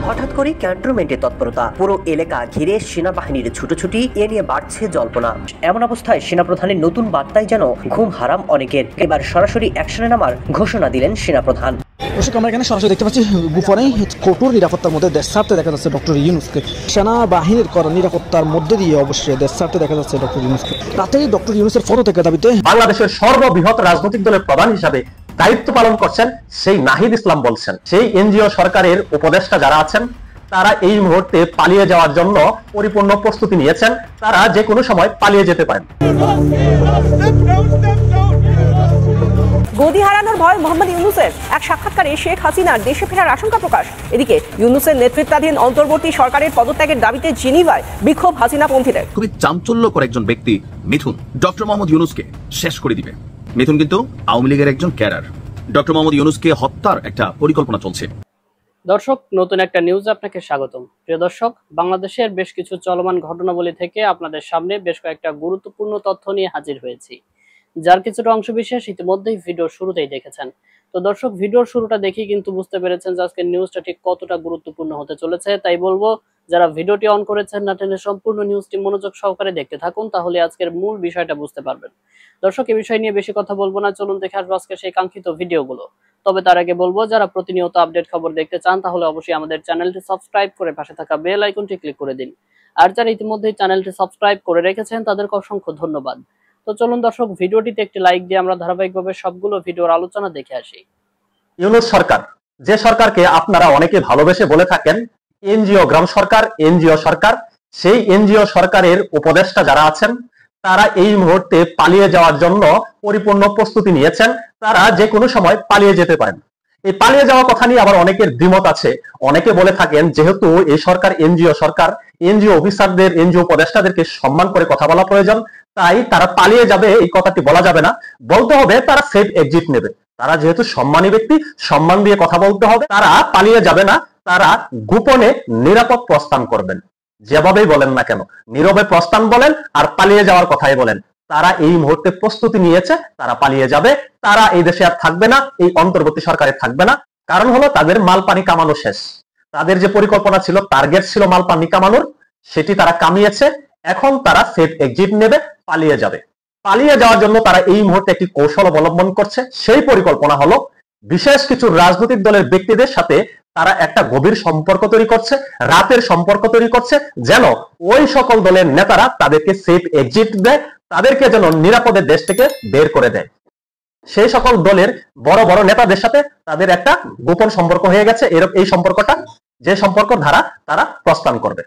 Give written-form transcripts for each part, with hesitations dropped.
হঠাৎ করে ক্যান্টনমেন্টে তৎপরতা, পুরো এলাকা ঘিরে সেনাবাহিনীর ছুটোছুটি, এ নিয়ে বাড়ছে জল্পনা। এমন অবস্থায় সেনাপ্রধানের নতুন বার্তায় যেন ঘুম হারাম অনেকের। এবার সরাসরি অ্যাকশনে নামার ঘোষণা দিলেন সেনাপ্রধান। দর্শক, আমরা এখানে সরাসরি দেখতে পাচ্ছি গোপনে কঠোর নিরাপত্তার মধ্যে দেশ ছাড়তে দেখা যাচ্ছে ডক্টর ইউনূসকে। সেনাবাহিনীর করা নিরাপত্তার মধ্যে দিয়ে অবশ্যই দেশ ছাড়তে দেখা যাচ্ছে ডক্টর ইউনূসকে। রাতেই ডক্টর ইউনূসের পদত্যাগের দাবিতে বাংলাদেশের সর্ববৃহৎ রাজনৈতিক দলের প্রধান হিসাবে দায়িত্ব পালন করছেন সেই নাহিদ ইসলাম বলছেন, সেই এনজিও সরকারের উপদেষ্টা যারা আছেন তারা এই মুহূর্তে পালিয়ে যাওয়ার জন্য পরিপূর্ণ প্রস্তুতি নিয়েছেন। তারা যে কোনো সময় পালিয়ে যেতে পারেন। গদি হারানোর ভয় মোহাম্মদ ইউনূসের। এক সাক্ষাৎকারে শেখ হাসিনার দেশে ফেরার আশঙ্কা প্রকাশ। এদিকে ইউনূসের নেতৃত্বাধীন অন্তর্বর্তী সরকারের পদত্যাগের দাবিতে জেনেভায় বিক্ষোভ হাসিনাপন্থীদের। খুবই চাঞ্চল্যকর একজন ব্যক্তি মিথুন ডক্টর মোহাম্মদ ইউনূসকে শেষ করে দিবে। মিথুন কিন্তু আওয়ামী লীগের একজন ক্যাডার। ডক্টর মোহাম্মদ ইউনূসকে হত্যার একটা পরিকল্পনা চলছে। দর্শক, নতুন একটা নিউজে আপনাকে স্বাগতম। প্রিয় দর্শক, বাংলাদেশের বেশ কিছু চলমান ঘটনাবলী থেকে আপনাদের সামনে বেশ কয়েকটা গুরুত্বপূর্ণ তথ্য নিয়ে হাজির হয়েছি, যার কিছুটা অংশবিশেষ ইতিমধ্যেই ভিডিওর শুরুতেই দেখেছেন। তো দর্শক, ভিডিওর শুরুটা দেখেই কিন্তু বুঝতে পেরেছেন যে আজকের নিউজটা ঠিক কতটা গুরুত্বপূর্ণ হতে চলেছে। তাই বলবো, যারা ভিডিওটি অন করেছেন না টেনে সম্পূর্ণ নিউজটি মনোযোগ সহকারে দেখতে থাকুন, তাহলে আজকের মূল বিষয়টা বুঝতে পারবেন। দর্শক, এই বিষয় নিয়ে বেশি কথা বলবো না, চলুন দেখে আসবো আজকে সেই কাঙ্ক্ষিত ভিডিওগুলো। তবে তার আগে বলবো, যারা প্রতিনিয়ত আপডেট খবর দেখতে চান তাহলে অবশ্যই আমাদের চ্যানেলটি সাবস্ক্রাইব করে পাশে থাকা বেল আইকনটি ক্লিক করে দিন। আর যারা ইতিমধ্যেই চ্যানেলটি সাবস্ক্রাইব করে রেখেছেন তাদেরকে অসংখ্য ধন্যবাদ। তো চলুন দর্শক, ভিডিওটিতে একটি লাইক দিয়ে আমরা ধারাবাহিকভাবে সবগুলো ভিডিওর আলোচনা দেখে আসি। ইউনূস সরকার, যে সরকারকে আপনারা অনেকে ভালোবেসে বলে থাকেন এনজিও গ্রাম সরকার, এনজিও সরকার, সেই এনজিও সরকারের উপদেষ্টা যারা আছেন তারা এই মুহূর্তে পালিয়ে যাওয়ার জন্য পরিপূর্ণ প্রস্তুতি নিয়েছেন। তারা যে কোনো সময় পালিয়ে যেতে পারেন। এই পালিয়ে যাওয়ার কথা নিয়ে আবার অনেকের দ্বিমত আছে। অনেকে বলে থাকেন যেহেতু এই সরকার এনজিও সরকার, এনজিও অফিসারদের, এনজিও উপদেষ্টাদেরকে সম্মান করে কথা বলা প্রয়োজন, তাই তারা পালিয়ে যাবে এই কথাটি বলা যাবে না, বলতে হবে তারা সেফ এক্সিট নেবে। তারা যেহেতু সম্মানী ব্যক্তি, সম্মান দিয়ে কথা বলতে হবে। তারা পালিয়ে যাবে না, তারা গোপনে নিরাপদ প্রস্থান করবেন। যেভাবেই বলেন না কেন, নীরবে প্রস্থান বলেন আর পালিয়ে যাওয়ার কথাই বলেন, তারা এই মুহূর্তে প্রস্তুতি নিয়েছে, তারা পালিয়ে যাবে। তারা এই দেশে আর থাকবে না, এই অন্তর্বর্তী সরকারে থাকবে না। কারণ হলো তাদের মাল পানি কামানো শেষ। তাদের যে পরিকল্পনা ছিল, টার্গেট ছিল মাল পানি কামানোর, সেটি তারা কামিয়েছে। এখন তারা সেফ এক্সিট নেবে, পালিয়ে যাবে। পালিয়ে যাওয়ার জন্য তারা এই মুহূর্তে একটি কৌশল অবলম্বন করছে। সেই পরিকল্পনা হলো বিশেষ কিছু রাজনৈতিক দলের ব্যক্তিদের সাথে তারা একটা গভীর সম্পর্ক তৈরি করছে, রাতের সম্পর্ক তৈরি করছে, যেন ওই সকল দলের নেতারা তাদেরকে সেফ এক্সিট দেয়, তাদেরকে যেন নিরাপদে দেশ থেকে বের করে দেয়। সেই সকল দলের বড় বড় নেতাদের সাথে তাদের একটা গোপন সম্পর্ক হয়ে গেছে। এই সম্পর্কটা, যে সম্পর্ক ধারা তারা প্রস্থান করবে।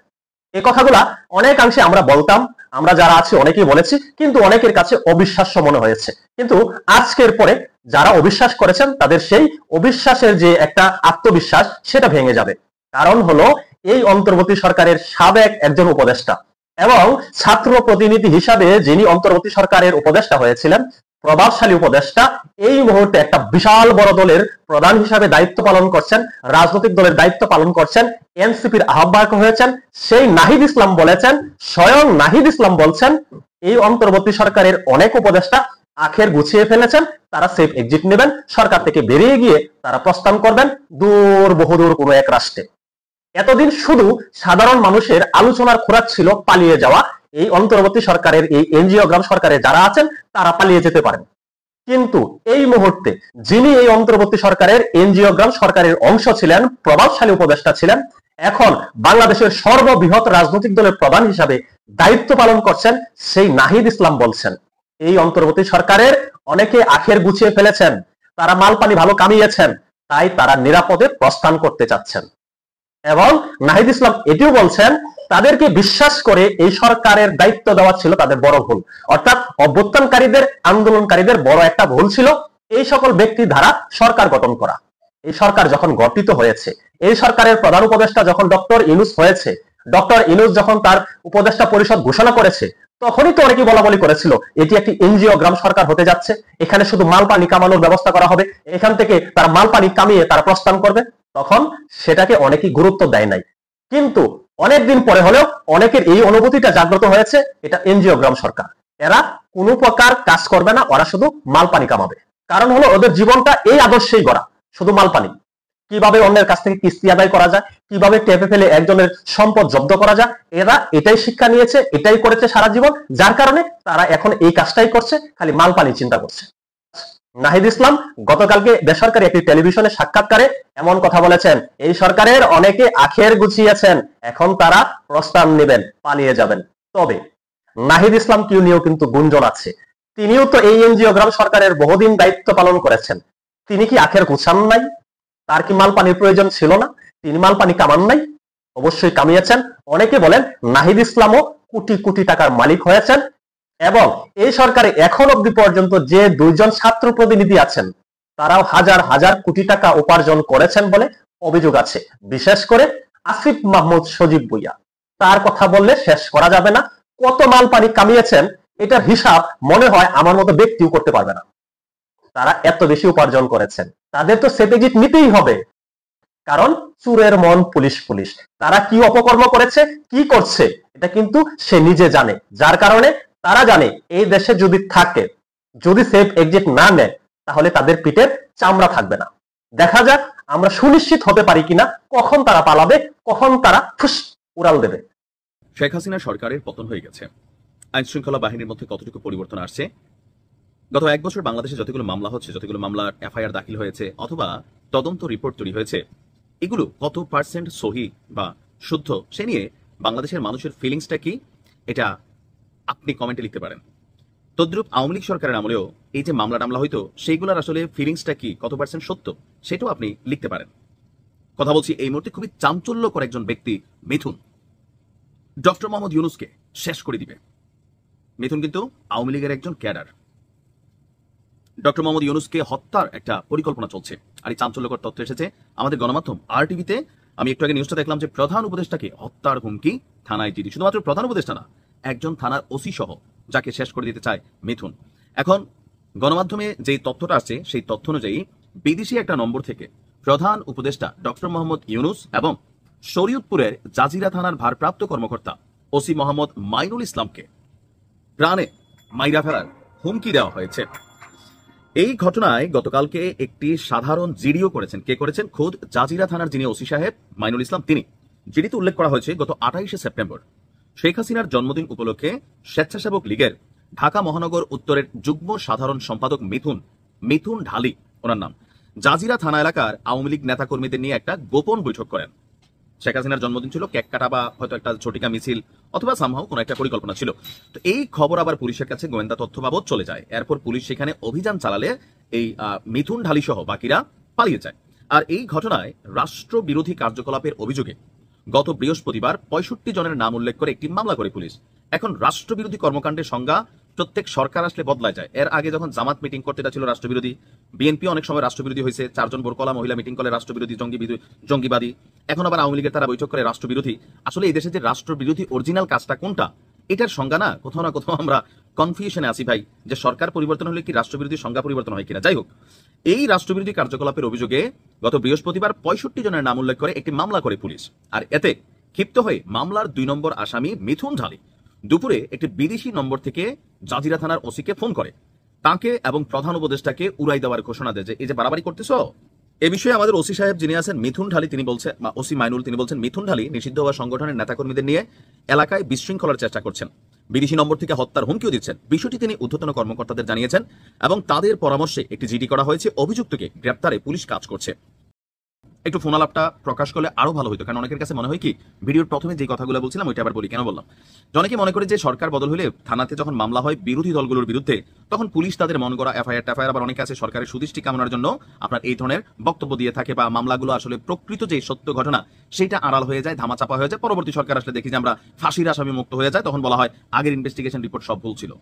এই কথাগুলা অনেকাংশে আমরা বলতাম, আমরা যারা আছি অনেকেই বলেছি, কিন্তু অনেকের কাছে অবিশ্বাস্য মনে হয়েছে। কিন্তু আজকের পরে যারা অবিশ্বাস করেছেন তাদের সেই অবিশ্বাসের যে একটা আত্মবিশ্বাস, সেটা ভেঙে যাবে। কারণ হলো এই অন্তর্বর্তী সরকারের সাবেক একজন উপদেষ্টা এবং ছাত্র প্রতিনিধি হিসাবে যিনি অন্তর্বর্তী সরকারের উপদেষ্টা হয়েছিলেন, প্রভাবশালী উপদেষ্টা, এই মুহূর্তে একটা বিশাল বড় দলের প্রধান হিসাবে দায়িত্ব পালন করছেন, রাজনৈতিক দলের দায়িত্ব পালন করছেন, এনসিপির আহ্বায়ক হয়েছেন, সেই নাহিদ ইসলাম বলেছেন, স্বয়ং নাহিদ ইসলাম বলছেন এই অন্তর্বর্তী সরকারের অনেক উপদেষ্টা আখের গুছিয়ে ফেলেছেন, তারা সেফ এক্সিট নেবেন, সরকার থেকে বেরিয়ে গিয়ে তারা প্রস্থান করবেন দূর, বহুদূর কোনো এক রাষ্ট্রে। এতদিন শুধু সাধারণ মানুষের আলোচনার খোরাক ছিল পালিয়ে যাওয়া। এই অন্তর্বর্তী সরকারের, এই এনজিও গ্রাম সরকারে যারা আছেন তারা পালিয়ে যেতে পারেন। কিন্তু এই মুহূর্তে যিনি এই অন্তর্বর্তী সরকারের, এনজিও গ্রাম সরকারের অংশ ছিলেন, প্রভাবশালী উপদেষ্টা ছিলেন, এখন বাংলাদেশের সর্ববৃহৎ রাজনৈতিক দলের প্রধান হিসাবে দায়িত্ব পালন করছেন, সেই নাহিদ ইসলাম বলছেন এই অন্তর্বর্তী সরকারের অনেকে আখের গুছিয়ে ফেলেছেন, তারা মাল পানি ভালো কামিয়েছেন, তাই তারা নিরাপদে প্রস্থান করতে চাচ্ছেন। এবং নাহিদ ইসলাম এটিও বলছেন তাদেরকে বিশ্বাস করে এই সরকারের দায়িত্ব দেওয়া ছিল তাদের বড় ভুল, অর্থাৎ অভ্যুত্থানকারীদের, আন্দোলনকারীদের বড় একটা ভুল ছিল এই সকল ব্যক্তি দ্বারা সরকার গঠন করা। এই সরকার যখন গঠিত হয়েছে, এই সরকারের প্রধান উপদেষ্টা যখন ডক্টর ইউনূস হয়েছে, ডক্টর ইউনূস যখন তার উপদেষ্টা পরিষদ ঘোষণা করেছে, তখনই তো অনেকেই বলা বলি করেছিল এটি একটি এনজিও গ্রাম সরকার হতে যাচ্ছে, এখানে শুধু মাল পানি কামানোর ব্যবস্থা করা হবে, এখান থেকে তারা মাল পানি কামিয়ে তারা প্রস্থান করবে। তখন সেটাকে অনেকেই গুরুত্ব দেয় নাই। কিন্তু অনেকদিন পরে হলেও অনেকের এই অনুভূতিটা জাগ্রত হয়েছে, এটা এনজিও গ্রাম সরকার, এরা কোনো প্রকার কাজ করবে না, ওরা শুধু মাল পানি কামাবে। কারণ হলো ওদের জীবনটা এই আদর্শেই গড়া, শুধু মাল পানি। কিভাবে অন্যের কাছ থেকে কিস্তি আদায় করা যায়, কিভাবে টেপে ফেলে একজনের সম্পদ জব্দ করা যায়, এরা এটাই শিক্ষা নিয়েছে, এটাই করেছে সারা জীবন, যার কারণে তারা এখন এই কাজটাই করছে, খালি মাল পানি চিন্তা করছে। নাহিদ ইসলাম গতকালকে বেসরকারি একটি টেলিভিশনে সাক্ষাৎকারে এমন কথা বলেছেন, এই সরকারের অনেকে আখের গুছিয়েছেন, এখন তারা প্রস্থান নেবেন, পালিয়ে যাবেন। তবে নাহিদ ইসলাম কি নিয়েও কিন্তু গুঞ্জন আছে, তিনিও তো এই এনজিওগ্রাম সরকারের বহুদিন দায়িত্ব পালন করেছেন, তিনি কি আখের গুছান নাই? তার কি মাল পানির প্রয়োজন ছিল না? তিনি মাল পানি কামান নাই? অবশ্যই কামিয়েছেন। অনেকে বলেন নাহিদ ইসলামও কোটি কোটি টাকার মালিক হয়েছেন, এবং এই সরকারে এখন অবধি পর্যন্ত যে 2 জন ছাত্র প্রতিনিধি আছেন তারাও হাজার হাজার কোটি টাকা উপার্জন করেছেন বলে অভিযোগ আছে। বিশেষ করে আসিফ মাহমুদ সজীব ভুইয়া, তার কথা বললে শেষ করা যাবে না। কত মাল পানি কামিয়েছেন এটার হিসাব মনে হয় আমার মতো ব্যক্তিও করতে পারবে না। তারা এত বেশি উপার্জন করেছেন, তাদের তো সেটেজিট নিতেই হবে, কারণ চুরের মন পুলিশ পুলিশ। তারা কি অপকর্ম করেছে, কি করছে, এটা কিন্তু সে নিজে জানে, যার কারণে তারা জানে এই দেশে যদি থাকে, যদি সেফ এক্সিট না নেয়, তাহলে তাদের পিঠের চামড়া থাকবে না। দেখা যাক আমরা সুনিশ্চিত হতে পারি কিনা কখন তারা পালাবে, কখন তারা ফুস উড়াল দেবে। শেখ হাসিনা সরকারের পতন হয়ে গেছে, আইন শৃঙ্খলা বাহিনীর মধ্যে কতটুকু পরিবর্তন আসছে? গত 1 বছর বাংলাদেশে যতগুলো মামলা হচ্ছে, যতগুলো মামলার এফআইআর দাখিল হয়েছে অথবা তদন্ত রিপোর্ট তৈরি হয়েছে, এগুলো কত পার্সেন্ট সহি বা শুদ্ধ, সে নিয়ে বাংলাদেশের মানুষের ফিলিংসটা কি, এটা আপনি কমেন্টে লিখতে পারেন। তদ্রুপ আওয়ামী লীগ সরকারের আমলেও এই যে মামলা টামলা হইতো, সেইগুলোর আসলে ফিলিংসটা কি, কত পার্সেন্ট সত্য, সেটাও আপনি লিখতে পারেন। কথা বলছি এই মুহূর্তে খুবই চাঞ্চল্যকর একজন ব্যক্তি মিথুন, ডক্টর মোহাম্মদ ইউনূসকে শেষ করে দিবে। মিথুন কিন্তু আওয়ামী লীগের একজন ক্যাডার। ডক্টর মোহাম্মদ ইউনূসকে হত্যার একটা পরিকল্পনা চলছে, আর এই চাঞ্চল্যকর তথ্য এসেছে আমাদের গণমাধ্যম RTVতে। আমি একটু আগে নিউজটা দেখলাম যে প্রধান উপদেষ্টাকে হত্যার হুমকি, থানায় জিডি। শুধুমাত্র প্রধান উপদেষ্টা না, একজন থানার ওসি সহ যাকে শেষ করে দিতে চায় মিথুন। এখন গণমাধ্যমে যে তথ্যটা আসছে সেই তথ্য অনুযায়ী বিদেশি একটা নম্বর থেকে প্রধান উপদেষ্টা ডক্টর মোহাম্মদ ইউনূস এবং শরীয়তপুরের জাজিরা থানার ভারপ্রাপ্ত কর্মকর্তা ওসি মোহাম্মদ মাইনুল ইসলামকে প্রাণে মাইরা ফেলার হুমকি দেওয়া হয়েছে। এই ঘটনায় গতকালকে একটি সাধারণ জিডিও করেছেন। কে করেছেন? খোদ জাজিরা থানার যিনি ওসি সাহেব মাইনুল ইসলাম, তিনি। জিডিতে উল্লেখ করা হয়েছে গত 28শে সেপ্টেম্বর শেখ হাসিনার জন্মদিন উপলক্ষে স্বেচ্ছাসেবক লীগের ঢাকা মহানগর উত্তরের যুগ্ম সাধারণ সম্পাদক মিথুন ঢালি ওনার নাম, জাজিরা থানা এলাকার আওয়ামী লীগ নেতাকর্মীদের নিয়ে একটা গোপন বৈঠক করেন। শেখ হাসিনার জন্মদিন ছিল, কেক কাটা বা হয়তো একটা ঝটিকা মিছিল অথবা সামহাও কোনো একটা পরিকল্পনা ছিল। তো এই খবর আবার পুলিশের কাছে গোয়েন্দা তথ্য বাবদ চলে যায়। এরপর পুলিশ সেখানে অভিযান চালালে এই মিথুন ঢালি সহ বাকিরা পালিয়ে যায়। আর এই ঘটনায় রাষ্ট্রবিরোধী কার্যকলাপের অভিযোগে গত বৃহস্পতিবার 65 জনের নাম উল্লেখ করে একটি মামলা করে পুলিশ। এখন রাষ্ট্রবিরোধী কর্মকাণ্ডের সংজ্ঞা প্রত্যেক সরকার আসলে বদলায় যায়। এর আগে যখন জামাত মিটিং করতে, এটা ছিল রাষ্ট্রবিরোধী। বিএনপি অনেক সময় রাষ্ট্রবিরোধী হয়েছে, 4 জন বোরকলা মহিলা মিটিং করলে রাষ্ট্রবিরোধী, জঙ্গিবাদী। এখন আবার আওয়ামী লীগের তারা বৈঠক করে রাষ্ট্রবিরোধী। আসলে এই দেশে যে রাষ্ট্রবিরোধী অরিজিনাল কাজটা কোনটা, এটার সংজ্ঞা না কোথাও আমরা কনফিউশনে আছি ভাই, যে সরকার পরিবর্তন হলে কি রাষ্ট্রবিরোধী সংজ্ঞা পরিবর্তন হয় কিনা। যাই হোক, এই রাষ্ট্রবিরোধী কার্যকলাপের অভিযোগে গত বৃহস্পতিবার 65 জনের নাম উল্লেখ করে একটি মামলা করে পুলিশ। আর এতে ক্ষিপ্ত হয়ে মামলার 2 নম্বর আসামি মিথুন ঢালি দুপুরে একটি বিদেশি নম্বর থেকে জাজিরা থানার ওসিকে ফোন করে, তাকে এবং প্রধান উপদেষ্টাকে উড়াই দেওয়ার ঘোষণা দেয় যে এই যে বাড়াবাড়ি করতেছো। এ বিষয়ে আমাদের ওসি সাহেব যিনি আছেন মিথুন ঢালি, তিনি বলছেন, ওসি মাইনুল, তিনি বলছেন মিথুন ঢালি নিষিদ্ধ হওয়া সংগঠনের নেতাকর্মীদের নিয়ে এলাকায় বিশৃঙ্খলার চেষ্টা করছেন, বিদেশি নম্বর থেকে হত্যার হুমকিও দিচ্ছেন। বিষয়টি তিনি ঊর্ধ্বতন কর্মকর্তাদের জানিয়েছেন এবং তাদের পরামর্শে একটি জিডি করা হয়েছে। অভিযুক্তকে গ্রেপ্তারে পুলিশ কাজ করছে। একটু ফোন আলাপটা প্রকাশ করলে আরো ভালো হতো, কারণ অনেকের কাছে মনে হয় কি ভিডিওর প্রথমে যে কথাগুলো বলছিলাম ওইটা আবার বলি। কেন বললাম? অনেকে মনে করে যে সরকার বদল হলে থানাতে যখন মামলা হয় বিরোধী দলগুলোর বিরুদ্ধে, তখন পুলিশ তাদের মন গড়া এফআইআর, আবার অনেকে আছে সরকারের সুদৃষ্টি কামনার জন্য আপনার এই ধরনের বক্তব্য দিয়ে থাকে, বা মামলাগুলো আসলে প্রকৃত যে সত্য ঘটনা সেটা আড়াল হয়ে যায়, ধামাচাপা হয়ে যায়। পরবর্তী সরকার আসলে দেখি যে আমরা ফাঁসির আসামি মুক্ত হয়ে যায়, তখন বলা হয় আগের ইনভেস্টিগেশন রিপোর্ট সব ভুল ছিল।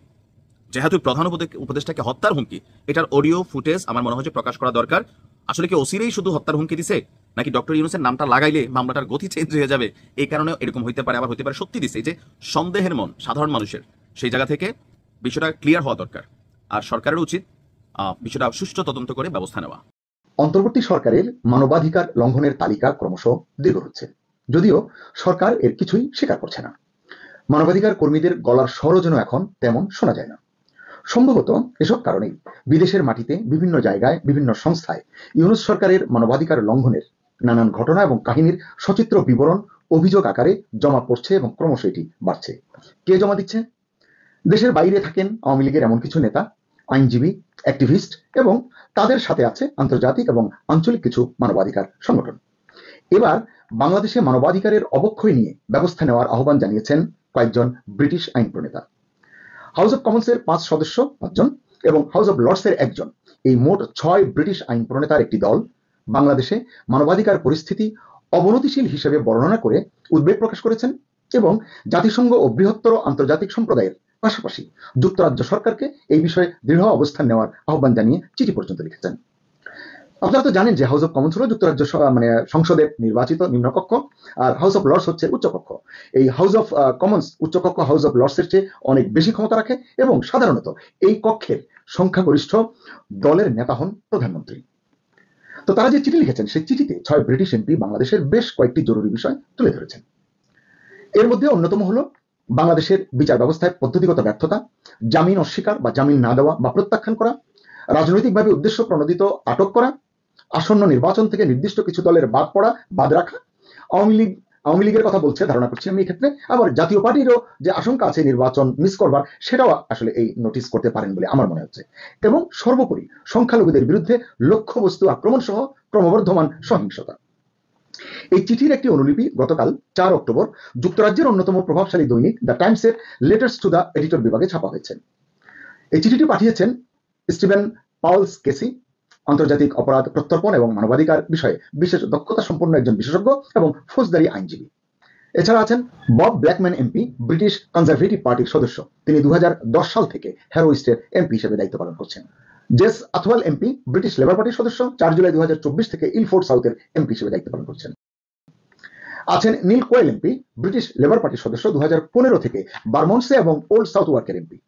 যেহেতু প্রধান উপদেষ্টাকে হত্যার হুমকি, এটার অডিও ফুটেজ আমার মনে হয় যে প্রকাশ করা দরকার। আসলে কি ওসিরেই শুধু হত্যার হুমকি দিছে, নাকি ডক্টর ইউনূসের নামটা লাগাইলে মামলাটার গতি চেঞ্জ হয়ে যাবে, এই কারণে এরকম হইতে পারে। আবার হতে পারে সত্যি দিছে, এই যে সন্দেহের মন সাধারণ মানুষের, সেই জায়গা থেকে বিষয়টা ক্লিয়ার হওয়া দরকার। আর সরকারের উচিত বিষয়টা সুষ্ঠু তদন্ত করে ব্যবস্থা নেওয়া। অন্তর্বর্তী সরকারের মানবাধিকার লঙ্ঘনের তালিকা ক্রমশ দীর্ঘ হচ্ছে, যদিও সরকার এর কিছুই স্বীকার করছে না। মানবাধিকার কর্মীদের গলার স্বরও যেন এখন তেমন শোনা যায় না। সম্ভবত এসব কারণেই বিদেশের মাটিতে বিভিন্ন জায়গায় বিভিন্ন সংস্থায় ইউনূস সরকারের মানবাধিকার লঙ্ঘনের নানান ঘটনা এবং কাহিনীর সচিত্র বিবরণ অভিযোগ আকারে জমা পড়ছে এবং ক্রমশ এটি বাড়ছে। কে জমা দিচ্ছে? দেশের বাইরে থাকেন আওয়ামী লীগের এমন কিছু নেতা, আইনজীবী, অ্যাক্টিভিস্ট এবং তাদের সাথে আছে আন্তর্জাতিক এবং আঞ্চলিক কিছু মানবাধিকার সংগঠন। এবার বাংলাদেশে মানবাধিকারের অবক্ষয় নিয়ে ব্যবস্থা নেওয়ার আহ্বান জানিয়েছেন কয়েকজন ব্রিটিশ আইন প্রণেতা। হাউস অব কমন্সের 5 সদস্য 5 জন এবং হাউস অব লর্ডসের 1 জন, এই মোট 6 ব্রিটিশ আইন প্রণেতার একটি দল বাংলাদেশে মানবাধিকার পরিস্থিতি অবনতিশীল হিসেবে বর্ণনা করে উদ্বেগ প্রকাশ করেছেন এবং জাতিসংঘ ও বৃহত্তর আন্তর্জাতিক সম্প্রদায়ের পাশাপাশি যুক্তরাজ্য সরকারকে এই বিষয়ে দৃঢ় অবস্থান নেওয়ার আহ্বান জানিয়ে চিঠি পর্যন্ত লিখেছেন। আপনারা তো জানেন যে হাউস অব কমন্স হলো যুক্তরাজ্য সংসদের নির্বাচিত নিম্নকক্ষ, আর হাউস অব লর্ডস হচ্ছে উচ্চকক্ষ। এই হাউস অব কমন্স উচ্চকক্ষ হাউস অব লর্ডসের চেয়ে অনেক বেশি ক্ষমতা রাখে এবং সাধারণত এই কক্ষের সংখ্যাগরিষ্ঠ দলের নেতা হন প্রধানমন্ত্রী। তো তারা যে চিঠি লিখেছেন সেই চিঠিতে 6 ব্রিটিশ এমপি বাংলাদেশের বেশ কয়েকটি জরুরি বিষয় তুলে ধরেছেন। এর মধ্যে অন্যতম হলো বাংলাদেশের বিচার ব্যবস্থায় পদ্ধতিগত ব্যর্থতা, জামিন অস্বীকার বা জামিন না দেওয়া বা প্রত্যাখ্যান করা, রাজনৈতিকভাবে উদ্দেশ্য প্রণোদিত আটক করা, আসন্ন নির্বাচন থেকে নির্দিষ্ট কিছু দলের বাদ রাখা। আওয়ামী লীগের কথা বলছে ধারণা করছি আমি এক্ষেত্রে, আবার জাতীয় পার্টিরও যে আশঙ্কা আছে নির্বাচন মিস করবার, সেটাও আসলে এই নোটিস করতে পারেন বলে আমার মনে হচ্ছে। এবং সর্বোপরি সংখ্যালঘুদের বিরুদ্ধে লক্ষ্যবস্তু আক্রমণ সহ ক্রমবর্ধমান সহিংসতা। এই চিঠির একটি অনুলিপি গতকাল 4 অক্টোবর যুক্তরাজ্যের অন্যতম প্রভাবশালী দৈনিক দ্য টাইমসের লেটার্স টু দ্য এডিটর বিভাগে ছাপা হয়েছে। এই চিঠিটি পাঠিয়েছেন স্টিভেন পাউলস কেসি, আন্তর্জাতিক অপরাধ প্রত্যর্পণ এবং মানবাধিকার বিষয়ে বিশেষ দক্ষতা সম্পন্ন একজন বিশেষজ্ঞ এবং ফৌজদারি আইনজীবী। এছাড়া আছেন Bob Blackman MP, British conservative পার্টির সদস্য, তিনি 2010 সাল থেকে হ্যারো ইস্টের এমপি হিসেবে দায়িত্ব পালন করছেন। Jas Athwal MP, British Labour পার্টির সদস্য, 4 জুলাই 2024 থেকে ইলফোর্ড সাউথের এমপি হিসেবে দায়িত্ব পালন করছেন। আছেন নীল কোয়েল এমপি, ব্রিটিশ লেবার পার্টির সদস্য, 2015 থেকে বারমন্টসে এবং ওল্ড সাউথ ওয়ার্কের MP.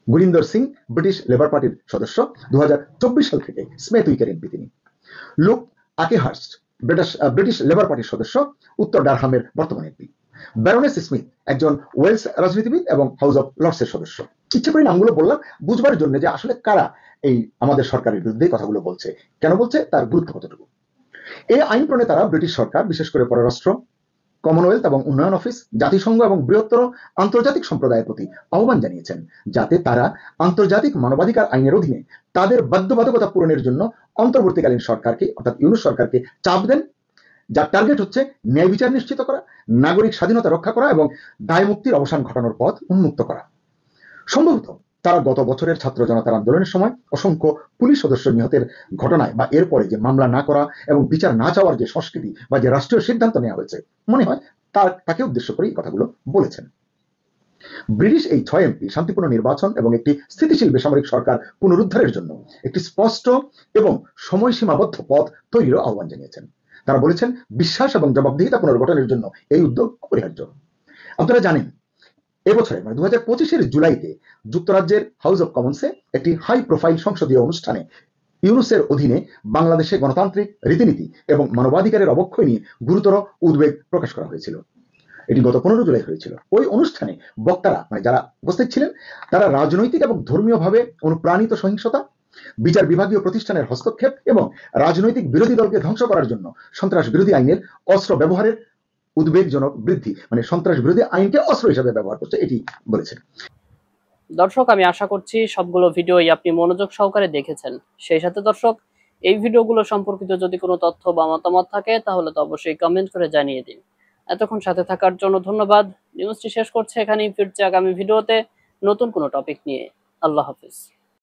Gurinder Singh, British Labour পার্টির সদস্য, 2024 সাল থেকে স্মেথ উইকের এমপি তিনি। লুক আকেহার্স্ট, ব্রিটিশ লেবার পার্টির সদস্য, উত্তর ডারহামের বর্তমান এমপি। ব্যারোনেস স্মিথ, একজন ওয়েলস রাজনীতিবিদ এবং হাউস অব লর্ডসের সদস্য। ইচ্ছে করে নামগুলো বললাম বুঝবার জন্য যে আসলে কারা এই আমাদের সরকারের বিরুদ্ধে কথাগুলো বলছে, কেন বলছে, তার গুরুত্ব কতটুকু। এই আইন প্রণেতারা ব্রিটিশ সরকার, বিশেষ করে পররাষ্ট্র, কমনওয়েলথ এবং উন্নয়ন অফিস, জাতিসংঘ এবং বৃহত্তর আন্তর্জাতিক সম্প্রদায়ের প্রতি আহ্বান জানিয়েছেন যাতে তারা আন্তর্জাতিক মানবাধিকার আইনের অধীনে তাদের বাধ্যবাধকতা পূরণের জন্য অন্তর্বর্তীকালীন সরকারকে অর্থাৎ ইউনূস সরকারকে চাপ দেন, যার টার্গেট হচ্ছে ন্যায় বিচার নিশ্চিত করা, নাগরিক স্বাধীনতা রক্ষা করা এবং দায় মুক্তির অবসান ঘটানোর পথ উন্মুক্ত করা। সম্ভবত তারা গত বছরের ছাত্র জনতার আন্দোলনের সময় অসংখ্য পুলিশ সদস্য নিহতের ঘটনায় বা এরপরে যে মামলা না করা এবং বিচার না চাওয়ার যে সংস্কৃতি বা যে রাষ্ট্রীয় সিদ্ধান্ত নেওয়া হয়েছে, মনে হয় তাকে উদ্দেশ্য করে এই কথাগুলো বলেছেন। ব্রিটিশ এই 6 এমপি শান্তিপূর্ণ নির্বাচন এবং একটি স্থিতিশীল বেসামরিক সরকার পুনরুদ্ধারের জন্য একটি স্পষ্ট এবং সময়সীমাবদ্ধ পথ তৈরির আহ্বান জানিয়েছেন। তারা বলেছেন বিশ্বাস এবং জবাবদিহিতা পুনর্গঠনের জন্য এই উদ্যোগ অপরিহার্য। আপনারা জানেন এবছরে 2025-এর জুলাইতে যুক্তরাজ্যের হাউস অব কমন্সে একটি হাই প্রোফাইল সংসদীয় অনুষ্ঠানে ইউনূসের অধীনে বাংলাদেশে গণতান্ত্রিক রীতিনীতি এবং মানবাধিকারের অবক্ষয় নিয়ে গুরুতর উদ্বেগ প্রকাশ করা হয়েছিল। এটি গত 15 জুলাই হয়েছিল। ওই অনুষ্ঠানে বক্তারা যারা উপস্থিত ছিলেন তারা রাজনৈতিক এবং ধর্মীয়ভাবে অনুপ্রাণিত সহিংসতা, বিচার বিভাগীয় প্রতিষ্ঠানের হস্তক্ষেপ এবং রাজনৈতিক বিরোধী দলকে ধ্বংস করার জন্য সন্ত্রাস বিরোধী আইনের অস্ত্র ব্যবহারের উদ্বেগজনক বৃদ্ধি, সন্ত্রাস বিরোধী আইনকে অস্ত্র হিসেবে ব্যবহার করছে, এটি বলেছেন। দর্শক, আমি আশা করছি সবগুলো ভিডিওই আপনি মনোযোগ সহকারে দেখেছেন। সেই সাথে দর্শক, এই ভিডিওগুলো সম্পর্কিত যদি কোনো তথ্য বা মতামত থাকে তাহলে তো অবশ্যই কমেন্ট করে জানিয়ে দিন। এতক্ষণ সাথে থাকার জন্য ধন্যবাদ। নিউজটি শেষ করছে এখানেই, ফিরছে আগামী ভিডিওতে নতুন কোনো টপিক নিয়ে। আল্লাহ হাফিজ।